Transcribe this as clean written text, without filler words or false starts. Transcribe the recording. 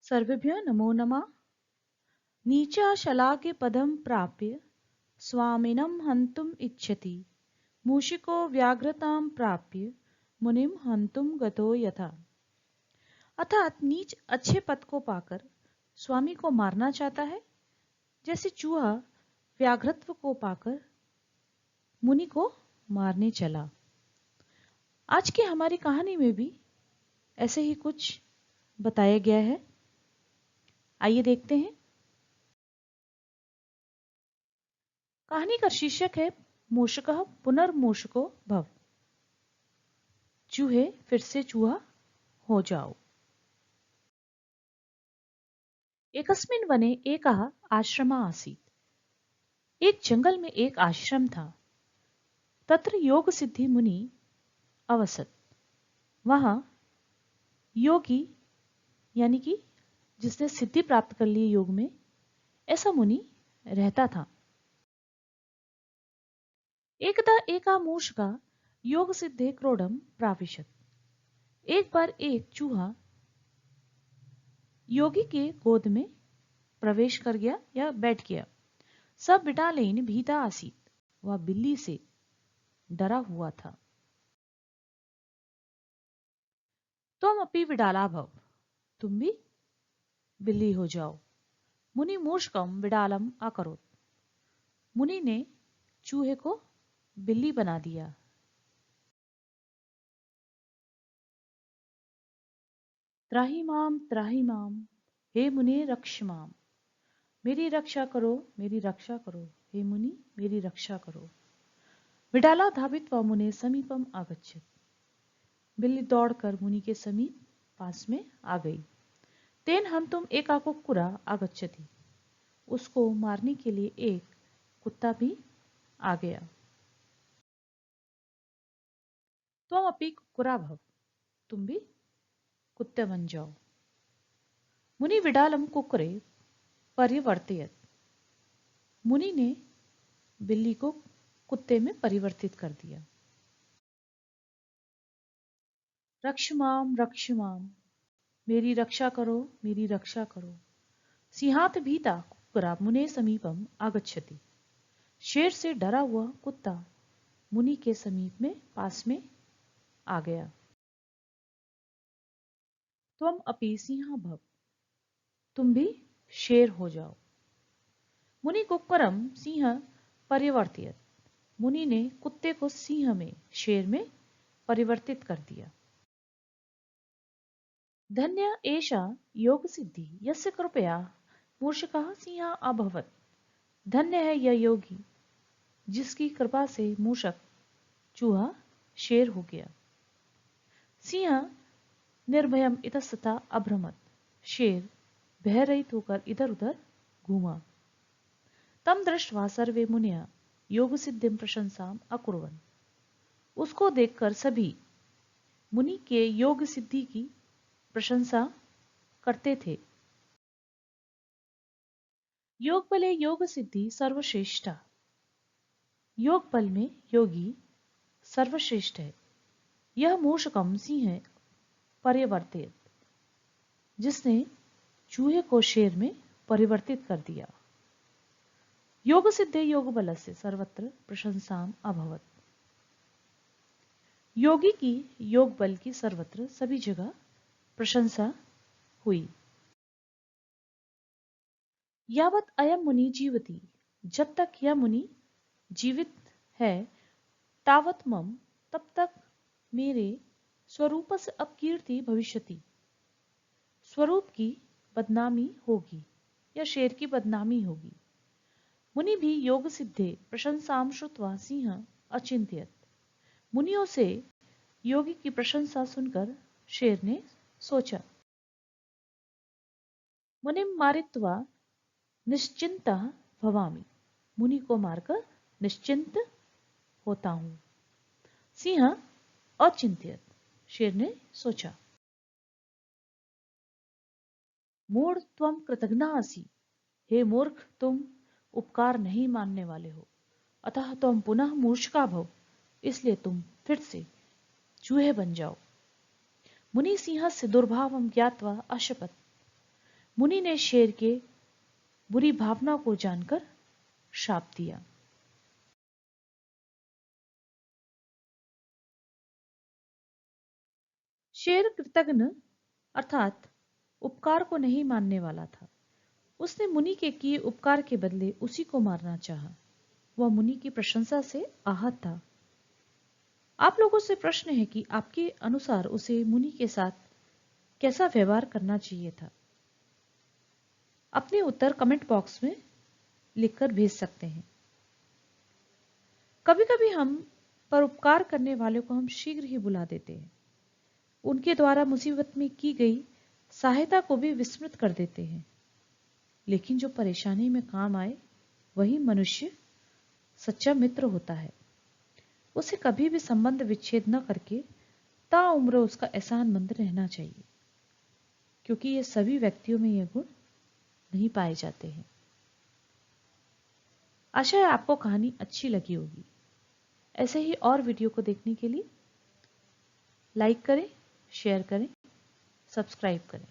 सर्वेभ्यो नमो नमः। नीचाशलाके पदं प्राप्य स्वामिनं हन्तुम् इच्छति मूषिको व्याघ्रतां प्राप्य मुनिम हन्तुम गतो यथा। अर्थात नीच अच्छे पद को पाकर स्वामी को मारना चाहता है, जैसे चूहा व्याघ्रत्व को पाकर मुनि को मारने चला। आज की हमारी कहानी में भी ऐसे ही कुछ बताया गया है। आइए देखते हैं। कहानी का शीर्षक है मूषकः पुनर्मूषको भव। चूहे फिर से चूहा हो जाओ। एकस्मिन् वने एकः आश्रमः आसीत्। एक जंगल में एक आश्रम था। तत्र योग सिद्धि मुनि अवसत। वहां योगी यानी कि जिसने सिद्धि प्राप्त कर ली योग में, ऐसा मुनि रहता था। एकदा एका मूषका योग सिद्धे क्रोडम प्राविशत। एक बार एक चूहा योगी के गोद में प्रवेश कर गया या बैठ गया। सब बिडालेन भीता आसीत। वह बिल्ली से डरा हुआ था। तुम अपि विडाला भव। तुम भी बिल्ली हो जाओ। मुनि मूषकम विडालम अकरोत। मुनि ने चूहे को बिल्ली बना दिया। त्राहि माम, हे मुने रक्ष माम। मेरी रक्षा करो, मेरी रक्षा करो, हे मुनि मेरी रक्षा करो। विडाला धावित्वा मुने समीपम आगच्छत। बिल्ली दौड़कर मुनि के समीप पास में आ गई। तेन हंतुम एका कुक्कुरा आगच्छति। उसको मारने के लिए एक कुत्ता भी आ गया। त्वम अपि कुक्कुरा भव। तुम भी कुत्ते बन जाओ। मुनि विडालम कुक्कुरे परिवर्तयत। मुनि ने बिल्ली को कुत्ते में परिवर्तित कर दिया। रक्ष माम, मेरी रक्षा करो, मेरी रक्षा करो। सिंहात भीता कुक्कुरा मुने समीपम आगच्छति। शेर से डरा हुआ कुत्ता मुनि के समीप में पास में आ गया। त्वम अपि सिंह भव। तुम भी शेर हो जाओ। मुनि कुक्कुरम सिंह परिवर्तित। मुनि ने कुत्ते को सिंह में, शेर में परिवर्तित कर दिया। धन्य एषा योग सिद्धि यस्य कृपया मूषकः सिंह अभवत्। धन्य है यह योगी जिसकी कृपा से मूषक चूहा शेर हो गया। सिंह निर्भयम इतस्ततः अभ्रमत। शेर भय रहित होकर इधर उधर घूमा। तम दृष्ट्वा सर्वे मुनिया योग सिद्धिम प्रशंसाम अकुर्वन्। उसको देखकर सभी मुनि के योग सिद्धि की प्रशंसा करते थे। योग बले योग सिद्धि सर्वश्रेष्ठा। योग बल में योगी सर्वश्रेष्ठ है। यह मूषकम सिंह परिवर्तित, जिसने चूहे को शेर में परिवर्तित कर दिया। योग सिद्धे योग बल से सर्वत्र प्रशंसाम अभवत। योगी की योग बल की सर्वत्र सभी जगह प्रशंसा हुई। यावत अयम मुनि जीवति। जब तक यह मुनि जीवित है, तावत मम, तब तक मेरे स्वरूप से अपकीर्ति भविष्यति। स्वरूप की बदनामी होगी या शेर की बदनामी होगी। मुनि भी योग सिद्धे प्रशंसाम श्रुत्वा सिंह अचिंत्यत। मुनियों से योगी की प्रशंसा सुनकर शेर ने सोचा। मुनिम मारित्वा निश्चिंतः भवामि। मुनि को मारकर निश्चिंत होता हूं। सिंह अचिंत्यत। शेर ने सोचा। मूढ़ त्वम कृतघ्नासि। हे मूर्ख, तुम उपकार नहीं मानने वाले हो। अतः तुम पुनः मूर्छका भव। इसलिए तुम फिर से चूहे बन जाओ। मुनि सिंह से दुर्भावम ज्ञात्वा अशपथ। मुनि ने शेर के बुरी भावना को जानकर श्राप दिया। शेर कृतघ्न अर्थात उपकार को नहीं मानने वाला था। उसने मुनि के किए उपकार के बदले उसी को मारना चाहा। वह मुनि की प्रशंसा से आहत था। आप लोगों से प्रश्न है कि आपके अनुसार उसे मुनि के साथ कैसा व्यवहार करना चाहिए था। अपने उत्तर कमेंट बॉक्स में लिखकर भेज सकते हैं। कभी कभी हम पर उपकार करने वालों को हम शीघ्र ही बुला देते हैं। उनके द्वारा मुसीबत में की गई सहायता को भी विस्मृत कर देते हैं। लेकिन जो परेशानी में काम आए वही मनुष्य सच्चा मित्र होता है। उसे कभी भी संबंध विच्छेद न करके ताउम्र उसका एहसानमंद रहना चाहिए, क्योंकि ये सभी व्यक्तियों में ये गुण नहीं पाए जाते हैं। आशा है आपको कहानी अच्छी लगी होगी। ऐसे ही और वीडियो को देखने के लिए लाइक करें, शेयर करें, सब्सक्राइब करें।